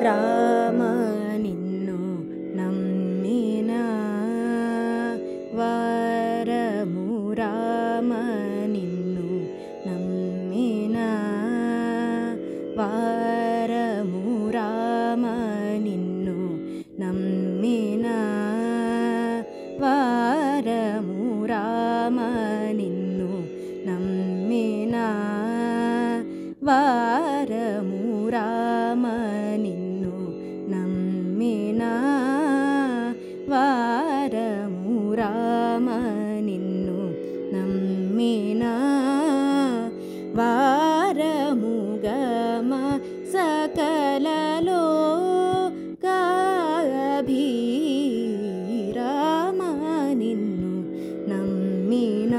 ರಾಮ ನಿನ್ನು ನಮ್ಮಿನ ವಾರಮು ರಾಮ ನಿನ್ನು ನಮ್ಮಿನ ವಾರಮು ರಾಮ ನಿನ್ನು ನಮ್ಮಿನ ವಾರಮು ರಾಮ ನಿನ್ನು ನಮ್ಮಿನ ವಾರಮು ರಾಮ ನಿನ್ನು ನಮ್ಮಿನ ವಾರಮು ರಾಮ ನಿನ್ನು ನಮ್ಮಿನ ವಾರಮು ಗಮ ಸಕಲ ಲೋಕಾಭಿರಾಮ ನಿನ್ನು ನಮ್ಮಿನ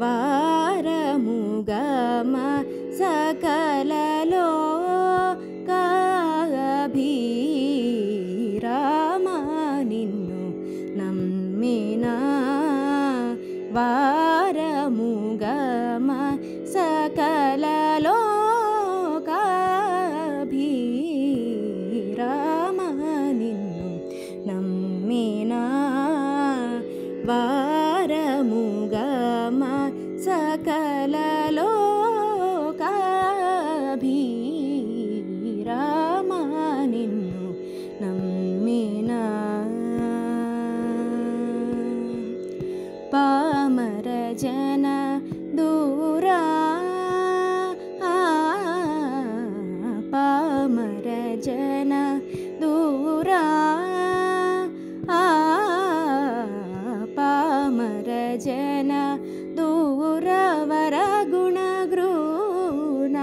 ವಾರಮು ಗಮ ಸಕಲ ಲೋಕಾಭಿರಾಮ ನಿನ್ನು ನಮ್ಮಿನ ವಾರಮು ಗಮ ಸಕಲ ಲೋಕಾಭಿರಾಮ ನಿನ್ನು ನಮ್ಮಿನ ವಾರಮು ಗಮ ಸಕಲ ಲೋಕಾಭಿರಾಮ ನಿನ್ನು ನಮ್ಮಿನ ಪಾಮರ ಜನ ದೂರ ಪಾಮರ ಜನ ದೂರ ಪಾಮರ ಜನ ದೂರವರ ಗುಣಗೃಣ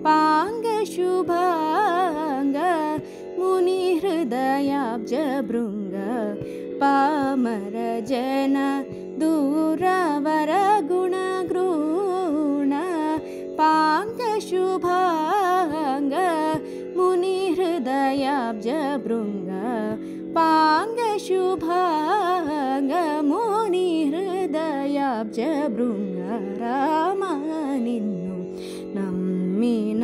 ಪಾಂಗ ಶುಭಾಂಗ ಮುನಿ ಹೃದಯಾಬ್ಜ ಭೃಂಗ ಪಾಮರ ಜನ ದೂರವರ ಗುಣಗೃಣ ಪಾಂಗ ಶುಭಾಂಗ ಮುನಿ ಹೃದಯಾಬ್ಜ ಭೃಂಗ ಪಾಂಗ ಶುಭಾಂಗ ಮುನಿ ಹೃದಯಾಬ್ಜ ಭೃಂಗ ರಾಮ ನಿನ್ನು ನಮ್ಮಿನ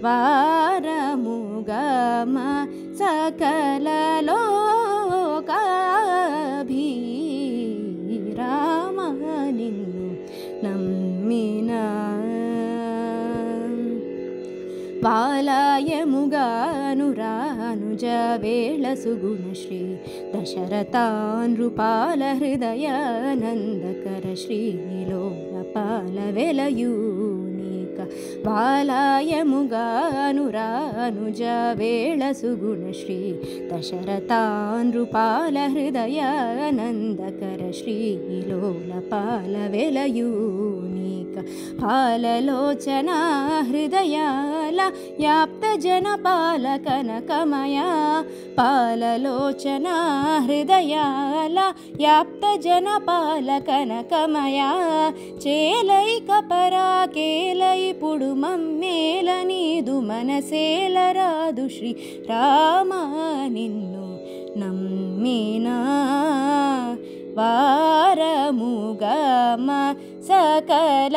ವಾರಮು ಗಮ ಸಕಲ ಲೋಕಾಭಿರಾಮ ನಿನ್ನು ನಮ್ಮಿನ ಬಾಲಾಯ ಮುಗಾನುರಾನುಜ ವೇಳ ಸುಗುಣಶ್ರೀ ದಶರಥಾನೃಪಾಲ ಹೃದಯ ನಂದಕರ ಶ್ರೀ ಲೋಲಪಾಲ ವೆಲಯೂನೇಕ ಬಾಲಾಯ ಮುಗಾನುರಾನುಜ ವೇಳ ಸುಗುಣಶ್ರೀ ದಶರಥಾನೃಪಾಲ ಹೃದಯ ನಂದಕರ ಶ್ರೀ ಲೋಲಪಾಲ ವೆಲಯೂನೇಕ ಫಾಲಲೋಚನ ಹೃದಯಾಲ ಯಾಪ್ತ ಜನಪಾಲ ಕನಕಮಯ ಪಾಲಲೋಚನ ಹೃದಯಾಲ ಯಾಪ್ತ ಜನಪಾಲ ಕನಕಮಯ చేలైక పరాకేలై పుడు మమ్మేల నీదు మనసేలరాదు శ్రీ రామ నిన్ను నమ్మిన వారము గమ సకల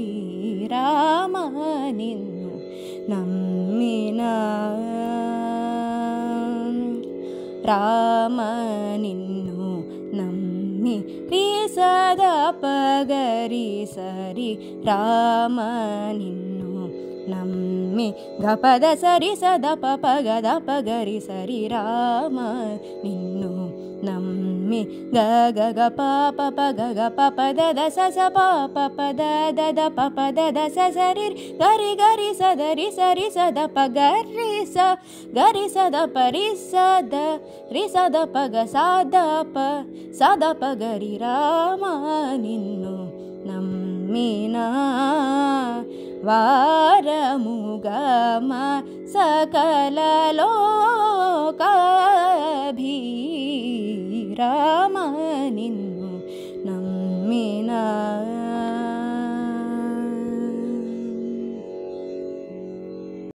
లోకాభిరామ నిన్ను నమ్మిన రామ నిన్ను నమ్మి రీ సదా పగరి సరి రామ నిన్ను నమ్మి గపద సరి సద పగద పగరి సరి రామ నిన్ను నమ్మి గగ గ పాప పగ గ పప దద సస పాప పద దద పప దద సరి గరి గరి సదరి సరి సద పగరి స గరి సద పరి సద రి సద పగ సద పగరి రామ నిన్ను నమ్మిన వారము గమ సకల లోకాభిరామ నిన్ను